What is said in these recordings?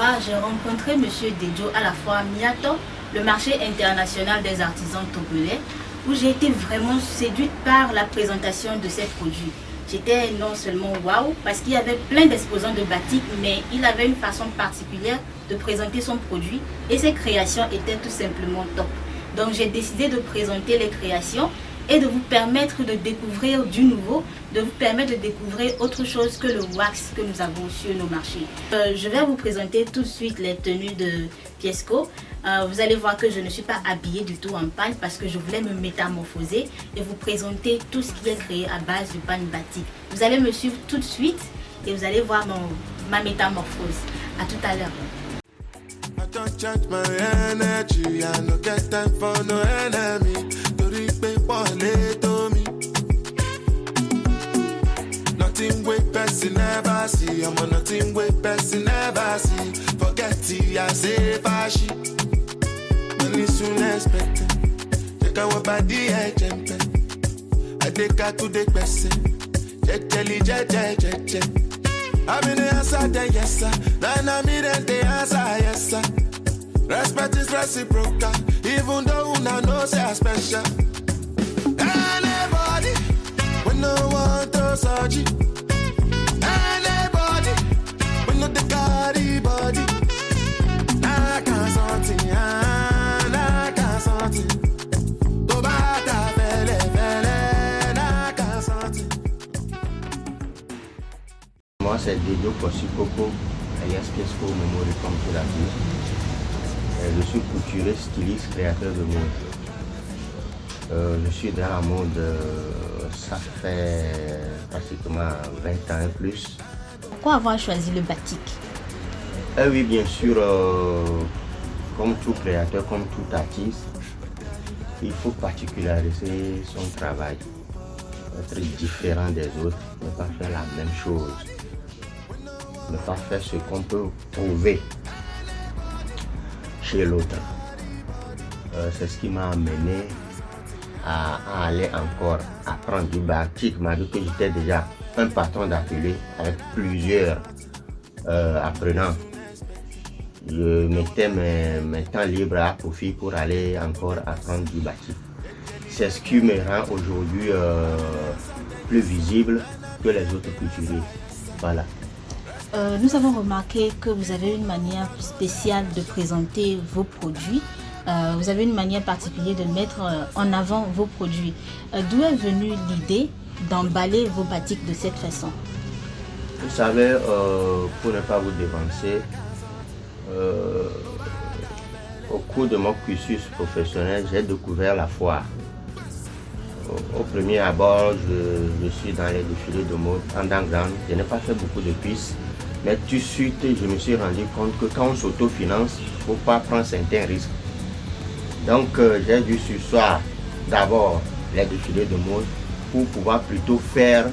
fois, j'ai rencontré Monsieur Dejo à la foire Miato, le marché international des artisans togolais, où j'ai été vraiment séduite par la présentation de ces produits. J'étais non seulement waouh, parce qu'il y avait plein d'exposants de batik, mais il avait une façon particulière de présenter son produit et ses créations étaient tout simplement top. Donc j'ai décidé de présenter les créations et de vous permettre de découvrir du nouveau, de vous permettre de découvrir autre chose que le wax que nous avons sur nos marchés. Je vais vous présenter tout de suite les tenues de Fiesco. Vous allez voir que je ne suis pas habillée du tout en pagne parce que je voulais me métamorphoser et vous présenter tout ce qui est créé à base du pagne batik. Vous allez me suivre tout de suite et vous allez voir ma métamorphose. À tout à l'heure. Don't charge my energy, I no get time for no enemy. To repay to me. Nothing with person never see. I'm on nothing with person never see. Forget it, I say fashi. Money soon expected. Check out what body agent. I take out to the person. Check. I'm in the answer, then yes sir. Then I'm in the answer, yes sir. Respect is reciprocal, even though I know say I'm special. Anybody, when no one throws surgery. Anybody, when no the carry body. I can't something, I can't something. To bata fele, I can't something. Moi, c'est Dejo Coco, alias Fiesco Memory, comme tu l'as dit. Je suis couturier, styliste, créateur de mode. Je suis dans la mode, ça fait pratiquement 20 ans et plus. Pourquoi avoir choisi le batik? Oui, bien sûr, comme tout créateur, comme tout artiste, il faut particulariser son travail, être différent des autres, ne pas faire la même chose, ne pas faire ce qu'on peut trouver chez l'autre. C'est ce qui m'a amené à aller encore apprendre du batik, malgré que j'étais déjà un patron d'atelier avec plusieurs apprenants. Je mettais mes temps libres à profit pour aller encore apprendre du batik. C'est ce qui me rend aujourd'hui plus visible que les autres couturiers. Voilà. Nous avons remarqué que vous avez une manière spéciale de présenter vos produits. Vous avez une manière particulière de mettre en avant vos produits. D'où est venue l'idée d'emballer vos batiks de cette façon? Vous savez, pour ne pas vous dévancer, au cours de mon cursus professionnel, j'ai découvert la foire. Au premier abord, je suis dans les défilés de mode underground. Je n'ai pas fait beaucoup de pistes. Mais tout de suite, je me suis rendu compte que quand on s'autofinance, il ne faut pas prendre certains risques. Donc, j'ai dû surseoir d'abord les défilés de mode pour pouvoir plutôt faire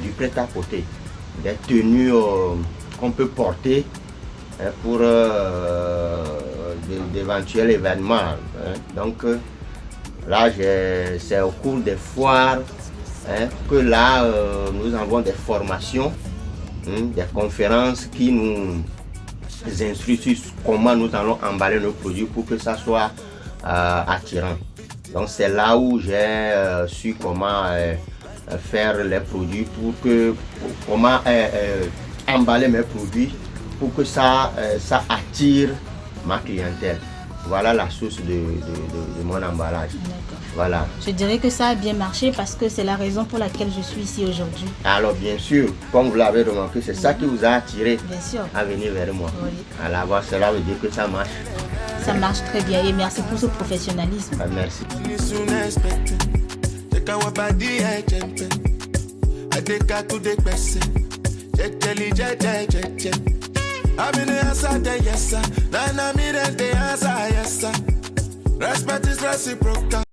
du prêt-à-porter, des tenues qu'on peut porter pour d'éventuels événements. Donc, là, c'est au cours des foires que là, nous avons des formations. Des conférences qui nous instruisent sur comment nous allons emballer nos produits pour que ça soit attirant. Donc c'est là où j'ai su comment faire les produits comment emballer mes produits pour que ça attire ma clientèle. Voilà la source de mon emballage. Voilà. Je dirais que ça a bien marché parce que c'est la raison pour laquelle je suis ici aujourd'hui. Alors bien sûr, comme vous l'avez remarqué, c'est ça qui vous a attiré à venir vers moi. Oui. Alors cela veut dire que ça marche. Ça marche très bien et merci pour ce professionnalisme. Merci. Respect is reciprocal,